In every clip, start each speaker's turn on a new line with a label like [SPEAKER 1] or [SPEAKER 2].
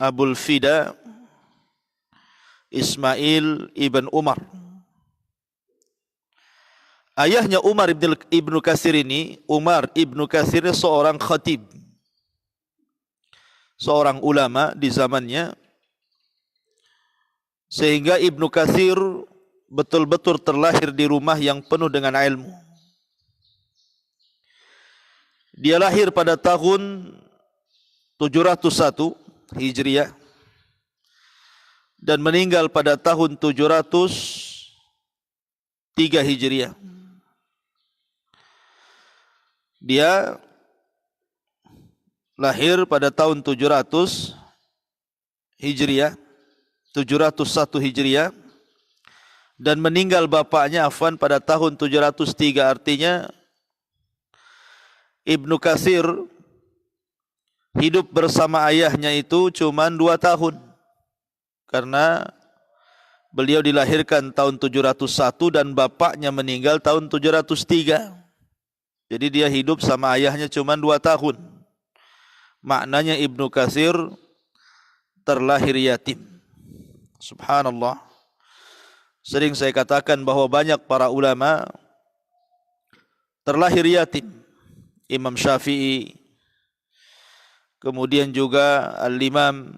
[SPEAKER 1] Abul Fida Ismail ibn Umar. Ayahnya Umar ibnu Katsir ini, Umar ibnu Katsir seorang khatib, seorang ulama di zamannya, sehingga Ibnu Katsir betul-betul terlahir di rumah yang penuh dengan ilmu. Dia lahir pada tahun 701 Hijriah dan meninggal pada tahun 703 Hijriah. Dia lahir pada tahun 700 Hijriah, 701 Hijriah, dan meninggal bapaknya Affan pada tahun 703. Artinya Ibnu Katsir hidup bersama ayahnya itu cuma 2 tahun, karena beliau dilahirkan tahun 701 dan bapaknya meninggal tahun 703. Jadi dia hidup sama ayahnya cuma 2 tahun. Maknanya Ibnu Katsir terlahir yatim. Subhanallah. Sering saya katakan bahwa banyak para ulama terlahir yatim. Imam Syafi'i, kemudian juga Al-Imam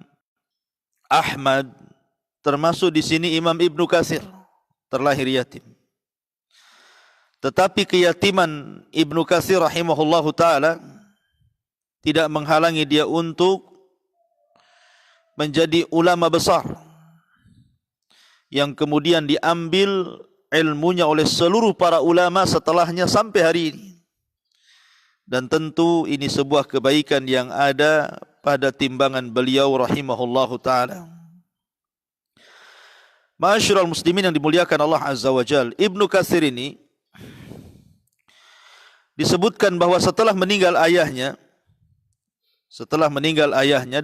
[SPEAKER 1] Ahmad, termasuk di sini Imam Ibnu Katsir terlahir yatim. Tetapi keyatiman Ibnu Katsir rahimahullahu ta'ala tidak menghalangi dia untuk menjadi ulama besar yang kemudian diambil ilmunya oleh seluruh para ulama setelahnya sampai hari ini. Dan tentu ini sebuah kebaikan yang ada pada timbangan beliau rahimahullahu ta'ala. Ma'asyiral muslimin yang dimuliakan Allah Azza wa Jal, Ibnu Katsir ini disebutkan bahwa setelah meninggal ayahnya,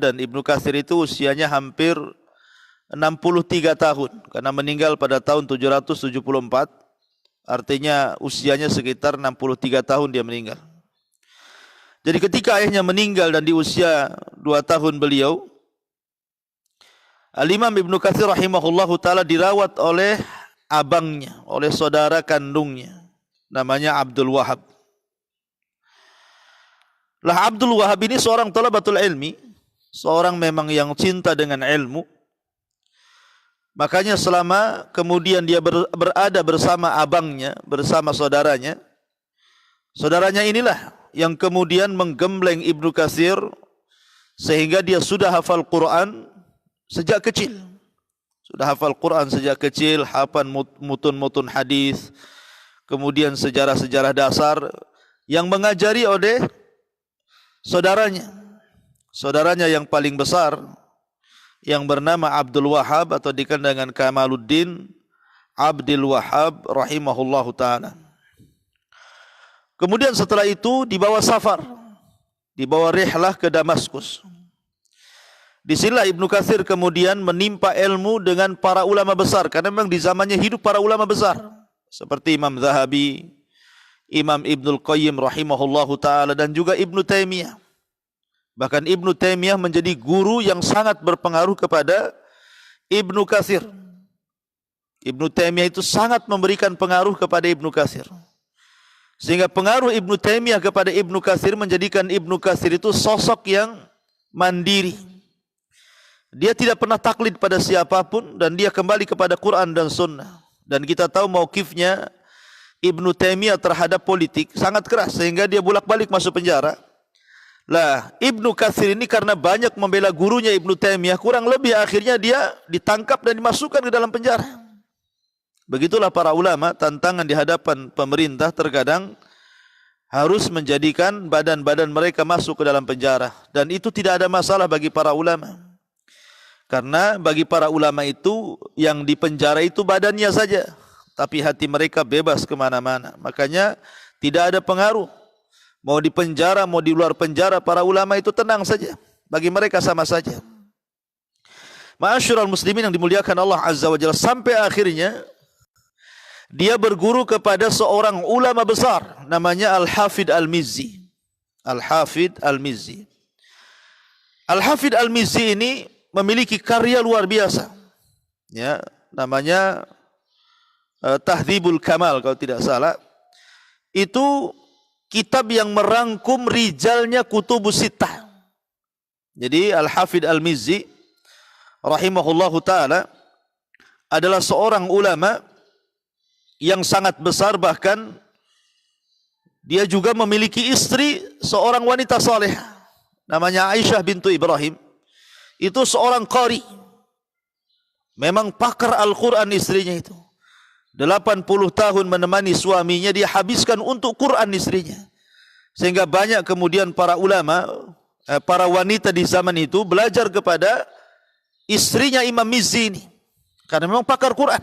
[SPEAKER 1] dan Ibnu Katsir itu usianya hampir 63 tahun, karena meninggal pada tahun 774, artinya usianya sekitar 63 tahun dia meninggal. Jadi ketika ayahnya meninggal dan di usia 2 tahun beliau, Al-Imam Ibnu Katsir rahimahullahu ta'ala dirawat oleh abangnya, oleh saudara kandungnya, namanya Abdul Wahab. Lah Abdul Wahab ini seorang talabatul ilmi, seorang memang yang cinta dengan ilmu. Makanya selama kemudian dia berada bersama abangnya, bersama saudaranya, saudaranya inilah yang kemudian menggembleng Ibnu Katsir sehingga dia sudah hafal Quran sejak kecil. Sudah hafal Quran sejak kecil, hafal mutun-mutun hadis, kemudian sejarah-sejarah dasar yang mengajari oleh saudaranya yang paling besar yang bernama Abdul Wahab atau dikenal dengan Kamaluddin Abdul Wahab rahimahullahu ta'ala. Kemudian setelah itu dibawa safar, dibawa rihlah ke Damaskus. Di sinilah Ibnu Katsir kemudian menimpa ilmu dengan para ulama besar, karena memang di zamannya hidup para ulama besar seperti Imam Zahabi, Imam Ibnul Qayyim rahimahullahu ta'ala, dan juga Ibnu Taimiyah. Bahkan Ibnu Taimiyah menjadi guru yang sangat berpengaruh kepada Ibnu Katsir. Ibnu Taimiyah itu sangat memberikan pengaruh kepada Ibnu Katsir. Sehingga pengaruh Ibnu Taimiyah kepada Ibnu Katsir menjadikan Ibnu Katsir itu sosok yang mandiri. Dia tidak pernah taklid pada siapapun dan dia kembali kepada Quran dan Sunnah. Dan kita tahu mauqifnya Ibnu Taimiyah terhadap politik sangat keras sehingga dia bolak-balik masuk penjara. Lah, Ibnu Katsir ini karena banyak membela gurunya Ibnu Taimiyah, kurang lebih akhirnya dia ditangkap dan dimasukkan ke dalam penjara. Begitulah para ulama, tantangan di hadapan pemerintah terkadang harus menjadikan badan-badan mereka masuk ke dalam penjara. Dan itu tidak ada masalah bagi para ulama. Karena bagi para ulama itu yang di penjara itu badannya saja, tapi hati mereka bebas kemana-mana. Makanya tidak ada pengaruh. Mau di penjara, mau di luar penjara, para ulama itu tenang saja. Bagi mereka sama saja. Ma'asyiral muslimin yang dimuliakan Allah Azza wa Jalla, sampai akhirnya dia berguru kepada seorang ulama besar namanya Al-Hafidh Al-Mizzi. Al-Hafidh Al-Mizzi. Al-Hafidh Al-Mizzi ini memiliki karya luar biasa. Ya, namanya Tahdzibul Kamal kalau tidak salah. Itu kitab yang merangkum rijalnya kutubus sittah. Jadi Al-Hafidh Al-Mizzi rahimahullahu taala adalah seorang ulama yang sangat besar, bahkan dia juga memiliki istri seorang wanita saleh namanya Aisyah bintu Ibrahim. Itu seorang qari. Memang pakar Al-Quran istrinya itu. 80 tahun menemani suaminya, dia habiskan untuk Quran istrinya. Sehingga banyak kemudian para ulama, para wanita di zaman itu belajar kepada istrinya Imam Mizzi ini. Karena memang pakar Quran.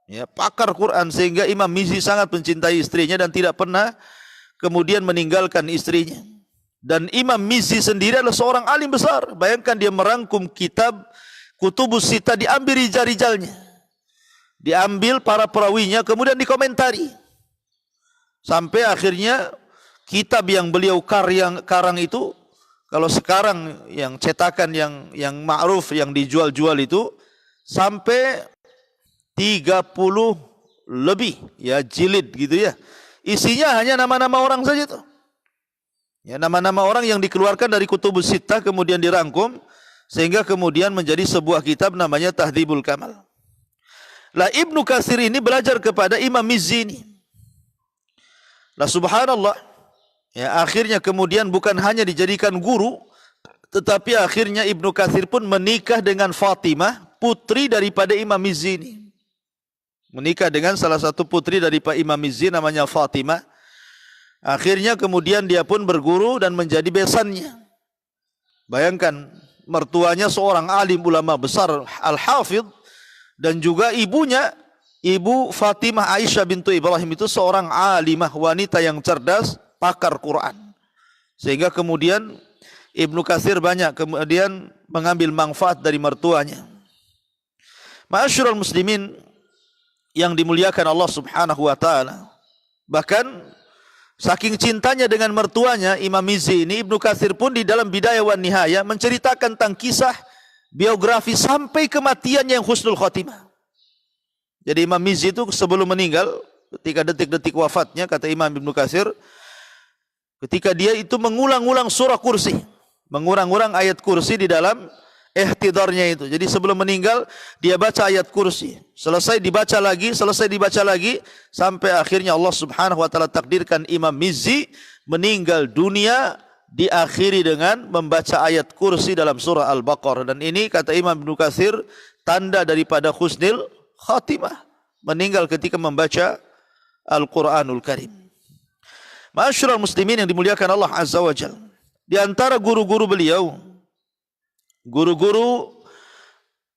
[SPEAKER 1] Ya, pakar Quran, sehingga Imam Mizzi sangat mencintai istrinya dan tidak pernah kemudian meninggalkan istrinya. Dan Imam Mizzi sendiri adalah seorang alim besar. Bayangkan dia merangkum kitab kutubus sittah, diambil rijal-rijalnya, diambil para perawinya, kemudian dikomentari. Sampai akhirnya kitab yang beliau karang itu, kalau sekarang yang cetakan yang ma'ruf, yang dijual-jual itu, sampai 30 lebih ya jilid gitu ya. Isinya hanya nama-nama orang saja tuh. Ya, nama-nama orang yang dikeluarkan dari kutubus sittah kemudian dirangkum sehingga kemudian menjadi sebuah kitab namanya Tahdzibul Kamal. Lah Ibnu Katsir ini belajar kepada Imam Mizzi ini. Lah subhanallah, ya akhirnya kemudian bukan hanya dijadikan guru, tetapi akhirnya Ibnu Katsir pun menikah dengan Fatimah, putri daripada Imam Mizzi ini. Menikah dengan salah satu putri daripada Imam Mizzi namanya Fatimah. Akhirnya kemudian dia pun berguru dan menjadi besannya. Bayangkan, mertuanya seorang alim ulama besar Al-Hafidh, dan juga ibunya, ibu Fatimah Aisyah bintu Ibrahim itu seorang alimah, wanita yang cerdas, pakar Quran. Sehingga kemudian Ibnu Katsir banyak kemudian mengambil manfaat dari mertuanya. Ma'asyiral muslimin yang dimuliakan Allah Subhanahu wa taala. Bahkan saking cintanya dengan mertuanya Imam Mizzi ini, Ibnu Katsir pun di dalam Bidayah wan Nihayah menceritakan tentang kisah biografi sampai kematiannya yang husnul khotimah. Jadi Imam Mizzi itu sebelum meninggal, ketika detik-detik wafatnya, kata Imam Ibnu Katsir, ketika dia itu mengulang-ulang surah Kursi, mengulang-ulang ayat Kursi di dalam ihtidarnya itu. Jadi sebelum meninggal dia baca ayat Kursi, selesai dibaca lagi, sampai akhirnya Allah Subhanahu wa taala takdirkan Imam Mizzi meninggal dunia diakhiri dengan membaca ayat Kursi dalam surah Al-Baqarah. Dan ini kata Imam Ibnu Katsir tanda daripada husnul khatimah, meninggal ketika membaca Al-Qur'anul Karim. Ma'asyiral muslimin yang dimuliakan Allah Azza wa Jalla, di antara guru-guru beliau, guru-guru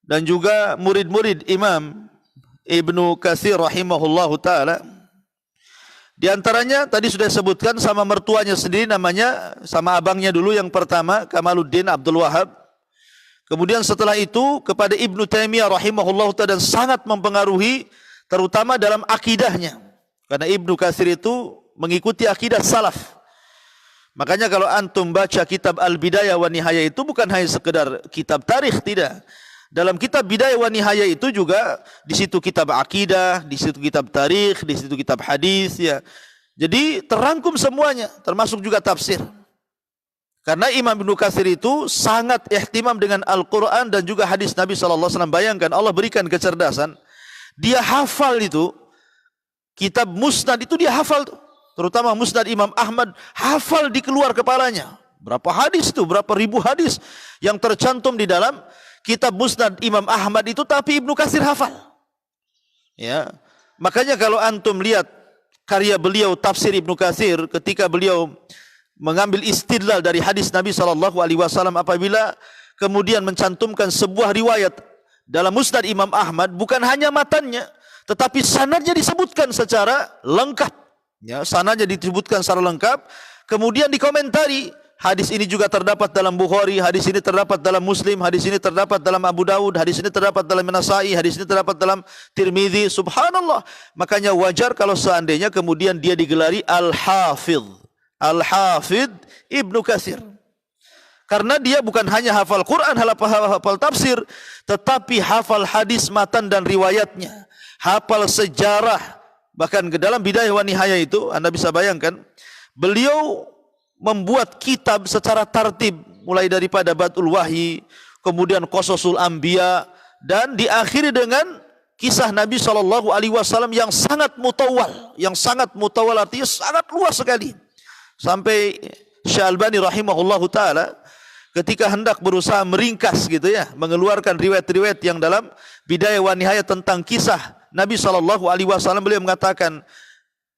[SPEAKER 1] dan juga murid-murid Imam Ibnu Katsir rahimahullahu taala, di antaranya tadi sudah disebutkan sama mertuanya sendiri, namanya sama abangnya dulu yang pertama Kamaluddin Abdul Wahab. Kemudian setelah itu kepada Ibnu Taimiyah rahimahullahu taala, dan sangat mempengaruhi terutama dalam akidahnya, karena Ibnu Katsir itu mengikuti akidah salaf. Makanya kalau antum baca kitab Al-Bidayah wan Nihayah itu bukan hanya sekedar kitab tarikh, tidak. Dalam kitab Bidayah wan Nihayah itu juga di situ kitab akidah, di situ kitab tarikh, di situ kitab hadis ya. Jadi terangkum semuanya, termasuk juga tafsir. Karena Imam Ibnu Katsir itu sangat ihtimam dengan Al-Qur'an dan juga hadis Nabi sallallahu alaihi wasallam. Bayangkan Allah berikan kecerdasan, dia hafal itu kitab Musnad itu, dia hafal tuh. Terutama Musnad Imam Ahmad, hafal di keluar kepalanya. Berapa hadis itu, berapa ribu hadis yang tercantum di dalam kitab Musnad Imam Ahmad itu, tapi Ibnu Katsir hafal. Ya, makanya kalau antum lihat karya beliau tafsir Ibnu Katsir, ketika beliau mengambil istidlal dari hadis Nabi sallallahu alaihi wasallam, apabila kemudian mencantumkan sebuah riwayat dalam Musnad Imam Ahmad, bukan hanya matannya, tetapi sanadnya disebutkan secara lengkap. Ya, sanadnya disebutkan secara lengkap, kemudian dikomentari. Hadis ini juga terdapat dalam Bukhari, hadis ini terdapat dalam Muslim, hadis ini terdapat dalam Abu Dawud, hadis ini terdapat dalam Nasai, hadis ini terdapat dalam Tirmidzi. Subhanallah. Makanya wajar kalau seandainya kemudian dia digelari Al-Hafidh, Al-Hafidh Ibnu Katsir. Karena dia bukan hanya hafal Quran, hafal tafsir, tetapi hafal hadis matan dan riwayatnya, hafal sejarah. Bahkan ke dalam Bidayah wa Nihayah itu, Anda bisa bayangkan, beliau membuat kitab secara tartib, mulai daripada Badul Wahyi, kemudian Qasasul Anbiya, dan diakhiri dengan kisah Nabi SAW yang sangat mutawal, artinya sangat luas sekali. Sampai Syekh Albani rahimahullahu ta'ala ketika hendak berusaha meringkas gitu ya, mengeluarkan riwayat-riwayat yang dalam Bidayah wa Nihayah tentang kisah Nabi SAW, beliau mengatakan,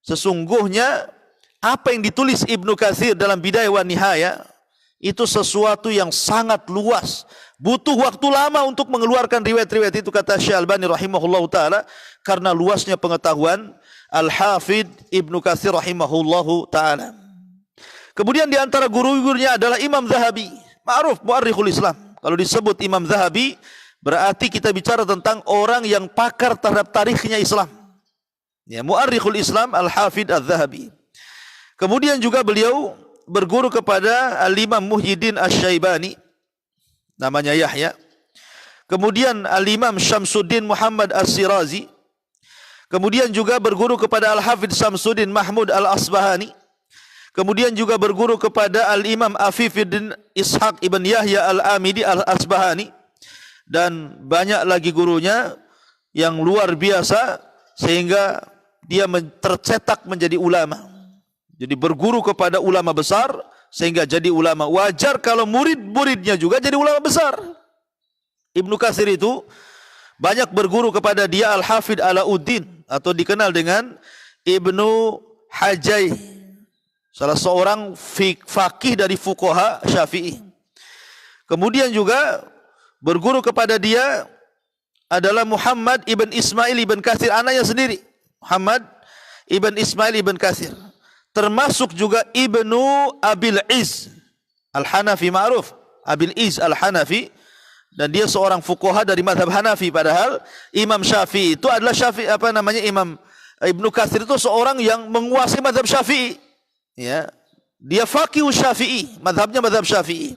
[SPEAKER 1] sesungguhnya apa yang ditulis Ibnu Katsir dalam Bidayah wa Nihayah itu sesuatu yang sangat luas, butuh waktu lama untuk mengeluarkan riwayat-riwayat itu, kata Syekh Albani rahimahullahu ta'ala, karena luasnya pengetahuan Al-Hafidh Ibnu Katsir rahimahullahu ta'ala. Kemudian di antara guru-gurunya adalah Imam Zahabi, ma'ruf mu'arrikhul Islam. Kalau disebut Imam Zahabi, berarti kita bicara tentang orang yang pakar terhadap tarikhnya Islam. Ya, mu'arrikhul Islam Al-Hafidh Al-Zahabi. Kemudian juga beliau berguru kepada Al-Imam Muhyiddin Asy-Syaibani, namanya Yahya. Kemudian Al-Imam Syamsuddin Muhammad As-Sirazi. Kemudian juga berguru kepada Al-Hafidh Syamsuddin Mahmud Al-Asbahani. Kemudian juga berguru kepada Al-Imam Afifuddin Ishaq ibn Yahya Al-Amidi Al-Asbahani. Dan banyak lagi gurunya yang luar biasa, sehingga dia tercetak menjadi ulama. Jadi berguru kepada ulama besar sehingga jadi ulama. Wajar kalau murid-muridnya juga jadi ulama besar. Ibnu Katsir itu banyak berguru kepada dia Al-Hafidh Alauddin, atau dikenal dengan Ibnu Hajai, salah seorang faqih dari fuqaha Syafi'i. Kemudian juga berguru kepada dia adalah Muhammad ibn Ismail ibn Katsir, anaknya sendiri, Muhammad ibn Ismail ibn Katsir. Termasuk juga Ibnu Abil Iz Al-Hanafi, ma'ruf Abil Iz Al-Hanafi, dan dia seorang fuqaha dari mazhab Hanafi, padahal Imam Syafi'i itu adalah Imam Ibnu Katsir itu seorang yang menguasai mazhab Syafi'i. Ya, dia faqih Syafi'i, mazhabnya mazhab Syafi'i.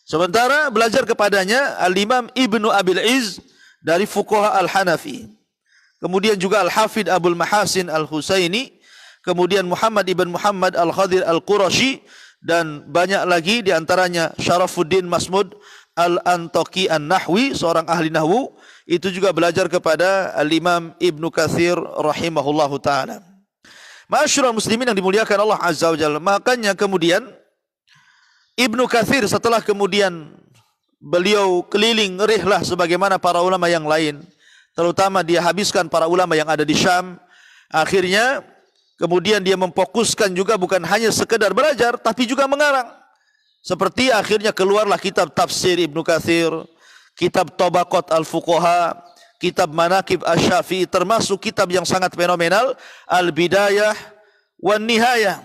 [SPEAKER 1] Sementara belajar kepadanya Al-Imam Ibnu Abil Iz dari fuqaha Al-Hanafi. Kemudian juga Al-Hafidh Abul Mahasin Al-Husaini, kemudian Muhammad ibn Muhammad Al-Khadir Al-Qurashi, dan banyak lagi, diantaranya Syarafuddin Masmud Al-Antaqi An-Nahwi, seorang ahli nahwu, itu juga belajar kepada Al-Imam Ibnu Katsir rahimahullahu ta'ala. Ma'asyiral muslimin yang dimuliakan Allah Azza wa Jalla. Makanya kemudian Ibnu Katsir setelah kemudian beliau keliling rihlah sebagaimana para ulama yang lain, terutama dia habiskan para ulama yang ada di Syam, akhirnya kemudian dia memfokuskan juga bukan hanya sekedar belajar, tapi juga mengarang. Seperti akhirnya keluarlah kitab tafsir Ibnu Katsir, kitab Tabaqat Al-Fuqaha, kitab Manaqib Asy-Syafi'i, termasuk kitab yang sangat fenomenal Al-Bidayah wan Nihayah,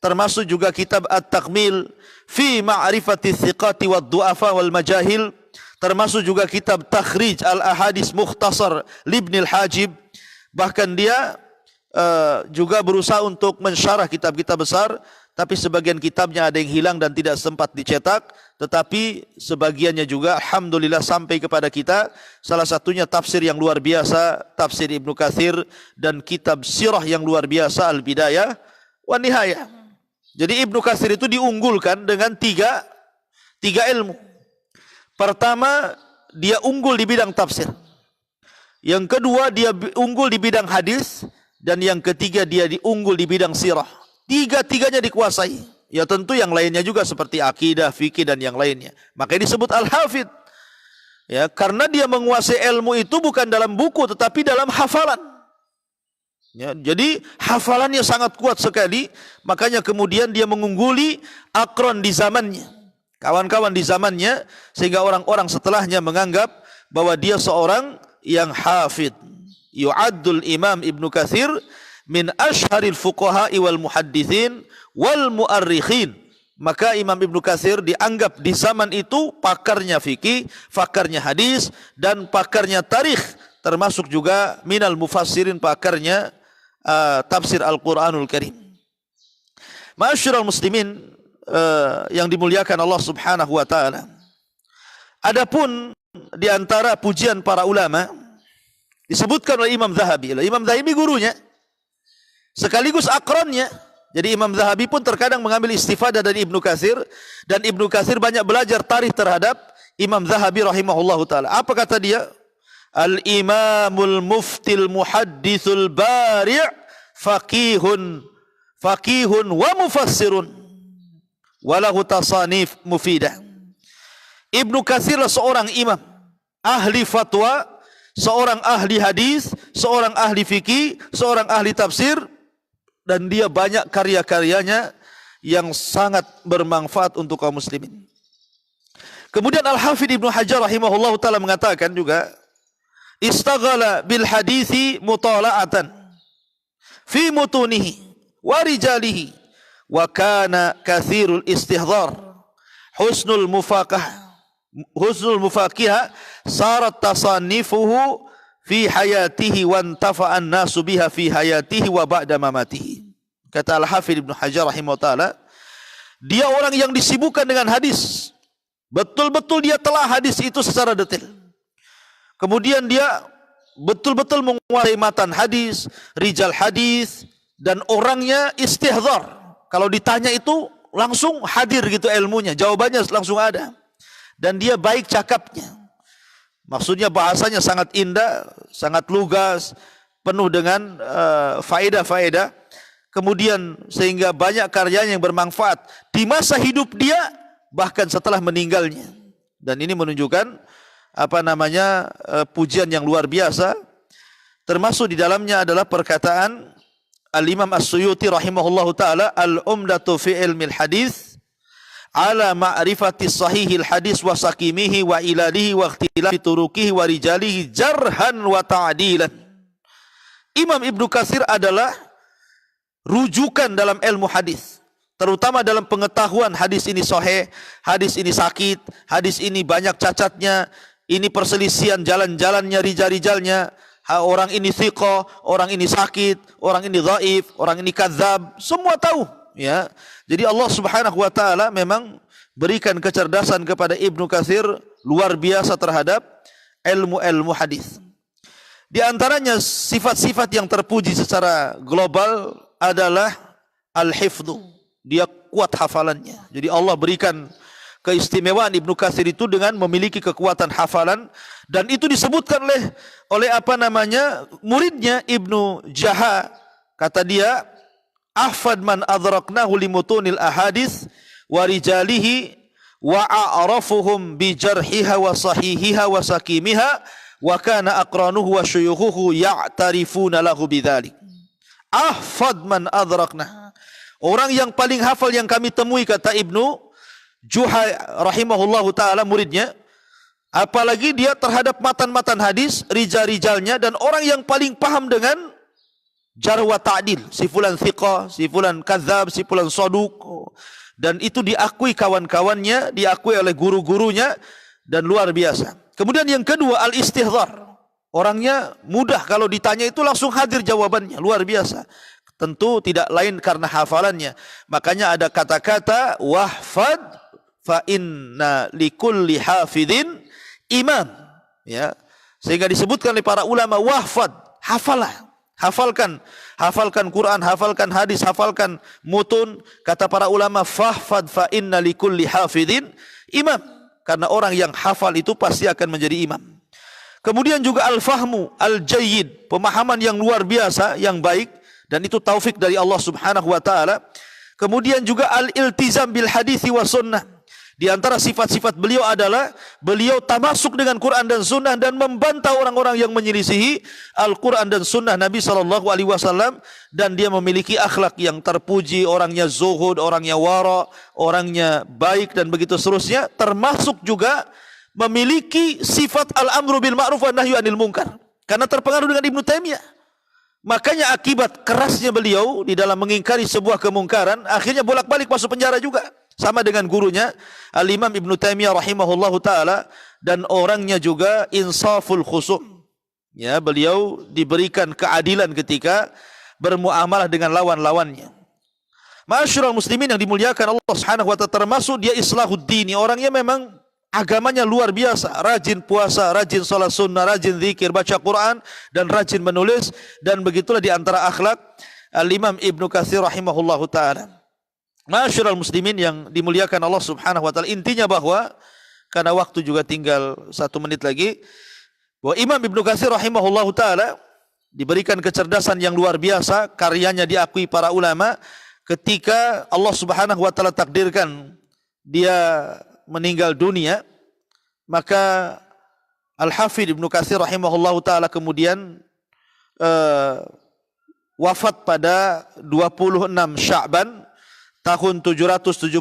[SPEAKER 1] termasuk juga kitab At-Takmil fi Ma'rifati Thiqati wad Du'afa wal Majahil, termasuk juga kitab Takhrij Al-Ahadits Mukhtasar Ibnul Hajib. Bahkan dia juga berusaha untuk mensyarah kitab-kitab besar, tapi sebagian kitabnya ada yang hilang dan tidak sempat dicetak, tetapi sebagiannya juga alhamdulillah sampai kepada kita. Salah satunya tafsir yang luar biasa, tafsir Ibnu Katsir, dan kitab sirah yang luar biasa Al-Bidayah wa Nihayah. Jadi Ibnu Katsir itu diunggulkan dengan tiga ilmu. Pertama, dia unggul di bidang tafsir. Yang kedua, dia unggul di bidang hadis. Dan yang ketiga, dia diunggul di bidang sirah. Tiga-tiganya dikuasai. Ya tentu yang lainnya juga seperti akidah, fikih, dan yang lainnya. Makanya disebut Al-Hafidh. Ya, karena dia menguasai ilmu itu bukan dalam buku, tetapi dalam hafalan. Ya, jadi hafalannya sangat kuat sekali. Makanya kemudian dia mengungguli akron di zamannya, kawan-kawan di zamannya, sehingga orang-orang setelahnya menganggap bahwa dia seorang yang hafidh. Yu'addul Imam Ibnu Katsir min asyharil fuqaha'i wal muhadditsin wal mu'arrikhin. Maka Imam Ibnu Katsir dianggap di zaman itu pakarnya fikih, pakarnya hadis, dan pakarnya tarikh, termasuk juga minal mufassirin, pakarnya tafsir Al-Quranul Karim. Ma'asyiral muslimin, yang dimuliakan Allah Subhanahu wa taala. Adapun di antara pujian para ulama disebutkan oleh Imam Zahabi. Imam Zahabi gurunya sekaligus akronnya. Jadi Imam Zahabi pun terkadang mengambil istifadah dari Ibnu Katsir, dan Ibnu Katsir banyak belajar tarikh terhadap Imam Zahabi rahimahullahu taala. Apa kata dia? Al-Imamul Muftil Muhadditsul Bari' faqihun wa mufassirun walahu tasanif mufidah. Ibnu Katsir seorang imam, ahli fatwa, seorang ahli hadis, seorang ahli fikih, seorang ahli tafsir, dan dia banyak karya-karyanya yang sangat bermanfaat untuk kaum muslimin. Kemudian Al-Hafidz Ibnu Hajar rahimahullahu taala mengatakan juga, istaghala bil hadithi mutala'atan fi mutunihi wa rijalihi wa kana katsirul istihdhar husnul mufaqiha sarat tasannifuhu fi hayatihi wa antafa'an nasu biha fi hayatihi wa ba'da mamatihi. Kata Al-Hafidz Ibnu Hajar rahimahullah taala, dia orang yang disibukkan dengan hadis, betul-betul dia telah hadis itu secara detail. Kemudian dia betul-betul menguasai matan hadis, rijal hadis, dan orangnya istihdhar. Kalau ditanya itu langsung hadir gitu ilmunya, jawabannya langsung ada. Dan dia baik cakapnya. Maksudnya bahasanya sangat indah, sangat lugas, penuh dengan faedah-faedah. Kemudian sehingga banyak karyanya yang bermanfaat di masa hidup dia, bahkan setelah meninggalnya. Dan ini menunjukkan pujian yang luar biasa. Termasuk di dalamnya adalah perkataan Al-Imam As-Suyuti rahimahullahu taala, al-umdatu fi ilmil hadis ala ma'rifati sahihil hadis wa sakimihi wa ilalihi wa ikhtilafi turuqihi wa rijalihi jarhan wa ta'dilan. Imam Ibnu Katsir adalah rujukan dalam ilmu hadis, terutama dalam pengetahuan hadis ini sahih, hadis ini sakit, hadis ini banyak cacatnya, ini perselisihan jalan-jalannya, rijal-rijalnya, orang ini thiqah, orang ini sakit, orang ini dhaif, orang ini kadzab, semua tahu, ya. Jadi Allah Subhanahu wa taala memang berikan kecerdasan kepada Ibnu Katsir luar biasa terhadap ilmu-ilmu hadis. Di antaranya sifat-sifat yang terpuji secara global adalah al-hifdzu. Dia kuat hafalannya. Jadi Allah berikan keistimewaan Ibnu Katsir itu dengan memiliki kekuatan hafalan, dan itu disebutkan oleh muridnya Ibnu Jaha. Kata dia, ahfad man adraknahu limutunil ahadits wa rijalihi wa a'rafuhum bi jarhiha wa sahihiha wa sakimiha wa kana aqranuhu wa syuyukhuhu ya'tarifuna lahu bidzalik. Ahfad man adrakna, orang yang paling hafal yang kami temui, kata Ibnu Juha rahimahullahu taala muridnya, apalagi dia terhadap matan-matan hadis, rijal-rijalnya, dan orang yang paling paham dengan jarh wa ta'dil, si fulan thiqah, si fulan kadzab, si fulan saduq, dan itu diakui kawan-kawannya, diakui oleh guru-gurunya, dan luar biasa. Kemudian yang kedua, al-istihdzar, orangnya mudah, kalau ditanya itu langsung hadir jawabannya, luar biasa. Tentu tidak lain karena hafalannya. Makanya ada kata-kata wahfad fa inna likulli hafidhin imam, ya. Sehingga disebutkan oleh para ulama, wahfad, hafalah, hafalkan Quran, hafalkan hadis, hafalkan mutun. Kata para ulama, fahfad fa inna likulli hafidhin imam, karena orang yang hafal itu pasti akan menjadi imam. Kemudian juga al-fahmu al-jayyid, pemahaman yang luar biasa, yang baik, dan itu taufik dari Allah Subhanahu wa taala. Kemudian juga al-iltizam bil hadithi wa sunnah. Di antara sifat-sifat beliau adalah beliau tamasuk dengan Quran dan Sunnah dan membantah orang-orang yang menyelisihi Al-Quran dan Sunnah Nabi SAW, dan dia memiliki akhlak yang terpuji, orangnya zuhud, orangnya wara, orangnya baik, dan begitu seterusnya. Termasuk juga memiliki sifat al-amru bil ma'ruf wa nahyu anil munkar, karena terpengaruh dengan Ibnu Taimiyah. Makanya akibat kerasnya beliau di dalam mengingkari sebuah kemungkaran, akhirnya bolak-balik masuk penjara juga, sama dengan gurunya Al-Imam Ibnu Taimiyah rahimahullahu taala, dan orangnya juga insaful khusum. Ya, beliau diberikan keadilan ketika bermuamalah dengan lawan-lawannya. Ma'asyiral muslimin yang dimuliakan Allah Subhanahu wa taala, termasuk dia islahuddin, orangnya memang agamanya luar biasa, rajin puasa, rajin salat sunnah, rajin zikir, baca Quran dan rajin menulis, dan begitulah di antara akhlak Al-Imam Ibnu Katsir rahimahullahu taala. Ma'asyiral muslimin yang dimuliakan Allah Subhanahu wa taala, intinya bahwa karena waktu juga tinggal 1 menit lagi, bahwa Imam Ibnu Katsir rahimahullahu taala diberikan kecerdasan yang luar biasa, karyanya diakui para ulama. Ketika Allah Subhanahu wa taala takdirkan dia meninggal dunia, maka Al-Hafidz Ibnu Katsir rahimahullahu taala kemudian wafat pada 26 Sya'ban tahun 774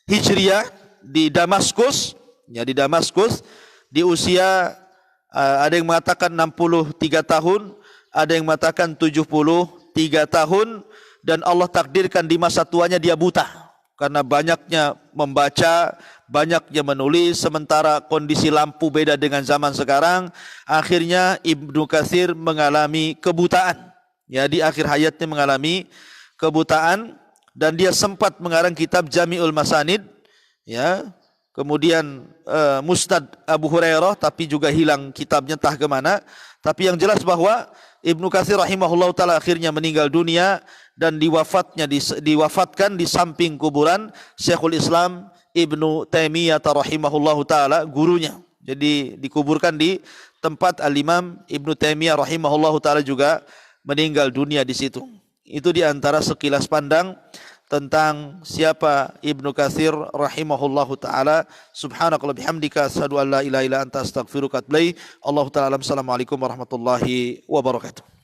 [SPEAKER 1] Hijriah di Damaskus, ya di Damaskus, di usia ada yang mengatakan 63 tahun, ada yang mengatakan 73 tahun, dan Allah takdirkan di masa tuanya dia buta karena banyaknya membaca, banyaknya menulis, sementara kondisi lampu beda dengan zaman sekarang. Akhirnya Ibnu Katsir mengalami kebutaan. Ya, di akhir hayatnya mengalami kebutaan, dan dia sempat mengarang kitab Jami'ul Masanid, ya. Kemudian Musnad Abu Hurairah, tapi juga hilang kitabnya entah kemana. Tapi yang jelas bahwa Ibnu Katsir rahimahullah taala akhirnya meninggal dunia, dan diwafatkan di samping kuburan Syekhul Islam Ibnu Taimiyah rahimahullah taala, gurunya. Jadi dikuburkan di tempat Al-Imam Ibnu Taimiyah rahimahullah taala juga meninggal dunia di situ. Itu di antara sekilas pandang tentang siapa Ibnu Katsir rahimahullahu taala. Subhanakallahumma bihamdika asyhadu an la ilaha illa anta astaghfiruka wa atubu ilaik. Allahu taala alam. Assalamualaikum warahmatullahi wabarakatuh.